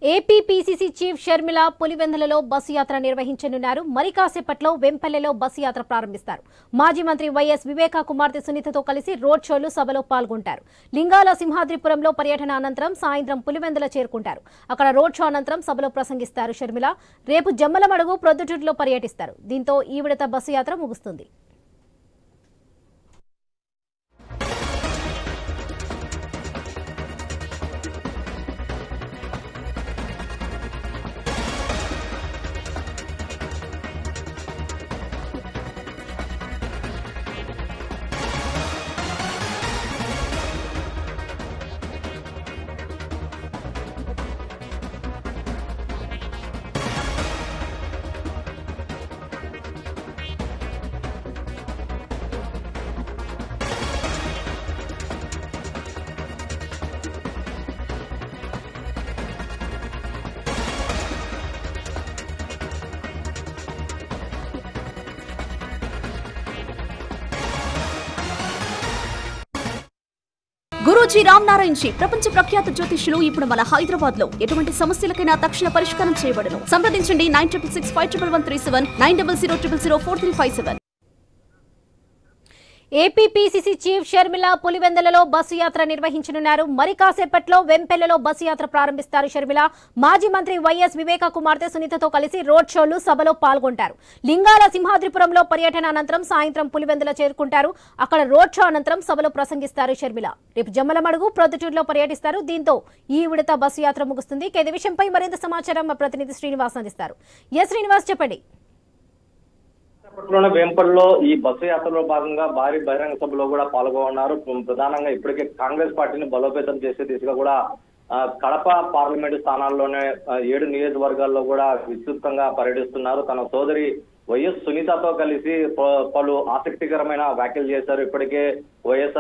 APPCC chief Sharmila పులివెందులలో bus యాత్ర నిర్వహించనున్నారు. మరి కాసేపట్లో వెంపల్లెలో బస్సు యాత్ర ప్రారంభిస్తారు. మాజీ మంత్రి వైఎస్ వివేకా కుమార్తె సునీతతో కలిసి రోడ్ షోలు సభలో పాల్గొంటారు. లింగాల సింహాద్రిపురంలో పర్యటన అనంతరం సాయంత్రం పులివెందుల చేరుకుంటారు. అక్కడ రోడ్ షో అనంతరం సభలో ప్రసంగిస్తారు షర్మిల. రేపు జమ్మలమడుగు ప్రొద్దుటూరులో పర్యటిస్తారు. దీంతో ఈ విడత బస్సు యాత్ర ముగుస్తుంది. గురూజీ రామ్ నారాయణ్ జీ ప్రపంచ ప్రఖ్యాత జ్యోతిష్యులు ఇప్పుడు మన హైదరాబాద్ లో ఎటువంటి సమస్యలకైనా తక్షణ పరిష్కారం చేయబడును. సంప్రదించండి 96651137 9000004357. ఏపీపీసీసీ చీఫ్ షర్మిల పులివెందులలో బస్సు యాత్ర నిర్వహించనున్నారు. మరి కాసేపట్లో వెంపెల్లెలో బస్సు యాత్ర ప్రారంభిస్తారు షర్మిల. మాజీ మంత్రి వైఎస్ వివేకా కుమార్తె సునీతతో కలిసి రోడ్ షోలు సభలో పాల్గొంటారు. లింగాల సింహాద్రిపురంలో పర్యటన అనంతరం సాయంత్రం పులివెందుల చేరుకుంటారు. అక్కడ రోడ్ షో అనంతరం సభలో ప్రసంగిస్తారు షర్మిల. రేపు జమ్మలమడుగు ప్రొద్దుటూరులో పర్యటిస్తారు. దీంతో ఈ విడత బస్సు యాత్ర ముగుస్తుంది. ఇదే విషయంపై మరింత సమాచారం మా ప్రతినిధి శ్రీనివాస్ అందిస్తారు. శ్రీనివాస్, చెప్పండి. వేంపల్లో ఈ బస్సు యాత్రలో భాగంగా భారీ బహిరంగ సభలో కూడా పాల్గొన్నారు. ప్రధానంగా ఇప్పటికే కాంగ్రెస్ పార్టీని బలోపేతం చేసే దిశగా కూడా కడప పార్లమెంటు స్థానాల్లోనే 7 నియోజకవర్గాల్లో కూడా విస్తృతంగా పర్యటిస్తున్నారు. తన సోదరి వైఎస్ సునీతతో కలిసి పలు ఆసక్తికరమైన వ్యాఖ్యలు చేశారు. ఇప్పటికే వైఎస్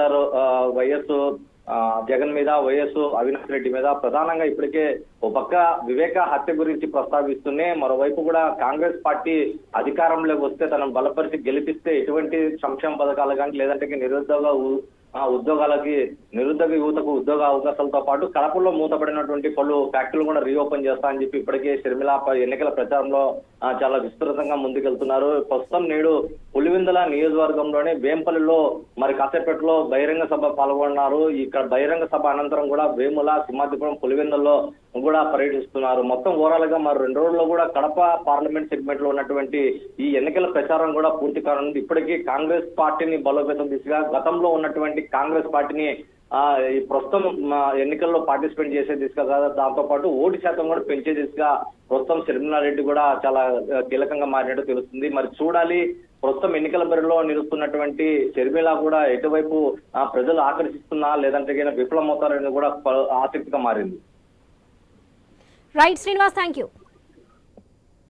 జగన్ మీద, వైఎస్ అవినాష్ రెడ్డి మీద ప్రధానంగా ఇప్పటికే ఓ పక్క వివేక హత్య గురించి ప్రస్తావిస్తూనే మరోవైపు కూడా కాంగ్రెస్ పార్టీ అధికారంలోకి వస్తే తనను బలపరిచి గెలిపిస్తే ఎటువంటి సంక్షేమ పథకాలు కానీ లేదంటే నిరుద్యోగ యువతకు ఉద్యోగ అవకాశాలతో పాటు కడపలో మూతపడినటువంటి పలు ఫ్యాక్టరీలు కూడా రీఓపెన్ చేస్తా అని చెప్పి ఇప్పటికే షర్మిల ఎన్నికల ప్రచారంలో చాలా విస్తృతంగా ముందుకెళ్తున్నారు. ప్రస్తుతం నేడు పులివెందుల నియోజకవర్గంలోనే వేంపల్లిలో మరి కాసేపట్లో బహిరంగ సభ పాల్గొన్నారు. ఇక్కడ బహిరంగ సభ అనంతరం కూడా వేముల, సింహాద్రిపురం, పులివెందుల్లో కూడా పర్యటిస్తున్నారు. మొత్తం ఓవరాల్ గా మరి 2 రోజుల్లో కూడా కడప పార్లమెంట్ సెగ్మెంట్ లో ఉన్నటువంటి ఈ ఎన్నికల ప్రచారం కూడా పూర్తి కానుంది. ఇప్పటికీ కాంగ్రెస్ పార్టీని బలోపేతం దిశగా గతంలో ఉన్నటువంటి కాంగ్రెస్ పార్టీని ఈ ప్రస్తుతం ఎన్నికల్లో పార్టిసిపేట్ చేసే దిశగా దాంతో పాటు ఓటు శాతం కూడా పెంచే దిశగా ప్రస్తుతం షర్మిలారెడ్డి కూడా చాలా కీలకంగా మారినట్టు తెలుస్తుంది. మరి చూడాలి ప్రస్తుతం ఎన్నికల బరిలో నిలుస్తున్నటువంటి షర్మిల కూడా ఎటువైపు ప్రజలు ఆకర్షిస్తున్నా లేదంటే విఫలమవుతారని కూడా ఆసక్తిగా మారింది. Right Srinivas, thank you.